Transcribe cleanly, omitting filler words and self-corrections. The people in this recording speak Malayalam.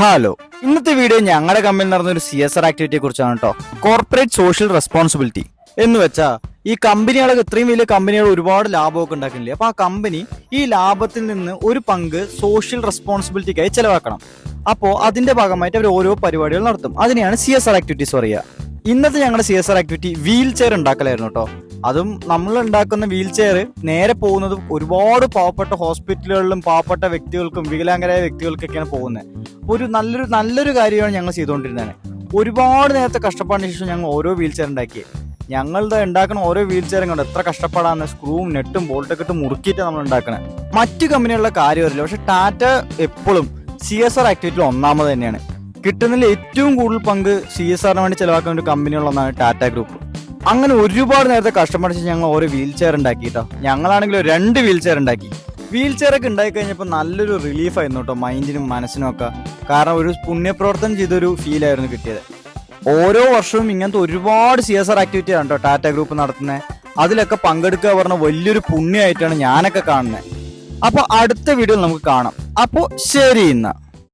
ഹലോ, ഇന്നത്തെ വീഡിയോ ഞങ്ങളുടെ കമ്പനിയിൽ നടന്ന ഒരു CSR ആക്ടിവിറ്റിയെ കുറിച്ചാണ് കേട്ടോ. കോർപ്പറേറ്റ് സോഷ്യൽ റെസ്പോൺസിബിലിറ്റി എന്ന് വെച്ചാൽ ഈ കമ്പനികളൊക്കെ ഇത്രയും വലിയ കമ്പനികൾ ഒരുപാട് ലാഭമൊക്കെ ഉണ്ടാക്കുന്നില്ലേ. അപ്പൊ ആ കമ്പനി ഈ ലാഭത്തിൽ നിന്ന് ഒരു പങ്ക് സോഷ്യൽ റെസ്പോൺസിബിലിറ്റിക്കായി ചെലവാക്കണം. അപ്പോൾ അതിന്റെ ഭാഗമായിട്ട് അവർ ഓരോ പരിപാടികൾ നടത്തും. അതിനെയാണ് CSR ആക്ടിവിറ്റീസ് പറയുക. ഇന്നത്തെ ഞങ്ങളുടെ CSR ആക്ടിവിറ്റി വീൽ ചെയർ ഉണ്ടാക്കലായിരുന്നു കേട്ടോ. അതും നമ്മൾ ഉണ്ടാക്കുന്ന വീൽ ചെയർ നേരെ പോകുന്നത് ഒരുപാട് പാവപ്പെട്ട ഹോസ്പിറ്റലുകളിലും പാവപ്പെട്ട വ്യക്തികൾക്കും വികലാംഗരായ വ്യക്തികൾക്കൊക്കെയാണ് പോകുന്നത്. ഒരു നല്ലൊരു കാര്യമാണ് ഞങ്ങൾ ചെയ്തുകൊണ്ടിരുന്നത്. ഒരുപാട് നേരത്തെ കഷ്ടപ്പാടിന് ശേഷം ഞങ്ങൾ ഓരോ വീൽ ചെയർ ഉണ്ടാക്കി. ഞങ്ങളുടെ ഉണ്ടാക്കുന്ന ഓരോ വീൽ ചെയറും കൊണ്ട് എത്ര കഷ്ടപ്പാടാണ്. സ്ക്രൂവും നെട്ടും ബോൾട്ടൊക്കെ ഇട്ട് മുറുക്കിയിട്ട് നമ്മൾ ഉണ്ടാക്കണത്. മറ്റു കമ്പനികളുടെ കാര്യം അറിയില്ല, പക്ഷെ ടാറ്റ എപ്പോഴും CSR ആക്ടിവിറ്റിയിൽ ഒന്നാമത് തന്നെയാണ്. കിട്ടുന്നതിൽ ഏറ്റവും കൂടുതൽ പങ്ക് CSRന് വേണ്ടി ചെലവാക്കുന്ന ഒരു കമ്പനികളൊന്നാണ് ടാറ്റ ഗ്രൂപ്പ്. അങ്ങനെ ഒരുപാട് നേരത്തെ കഷ്ടപ്പെട്ട് ഞങ്ങൾ ഓരോ വീൽ ചെയർ ഉണ്ടാക്കി കേട്ടോ. ഞങ്ങളാണെങ്കിലും 2 വീൽ ചെയർ ഉണ്ടാക്കി. വീൽ ചെയർ ഒക്കെ ഉണ്ടാക്കി കഴിഞ്ഞപ്പോൾ നല്ലൊരു റിലീഫ് ആയിരുന്നു കേട്ടോ, മൈൻഡിനും മനസ്സിനും ഒക്കെ. കാരണം ഒരു പുണ്യപ്രവർത്തനം ചെയ്തൊരു ഫീൽ ആയിരുന്നു കിട്ടിയത്. ഓരോ വർഷവും ഇങ്ങനത്തെ ഒരുപാട് CSR ആക്ടിവിറ്റി ആണ് കേട്ടോ ടാറ്റ ഗ്രൂപ്പ് നടത്തുന്നത്. അതിലൊക്കെ പങ്കെടുക്കുക പറഞ്ഞ വലിയൊരു പുണ്യമായിട്ടാണ് ഞാനൊക്കെ കാണുന്നത്. അപ്പോൾ അടുത്ത വീഡിയോയിൽ നമുക്ക് കാണാം. അപ്പോൾ ശരി.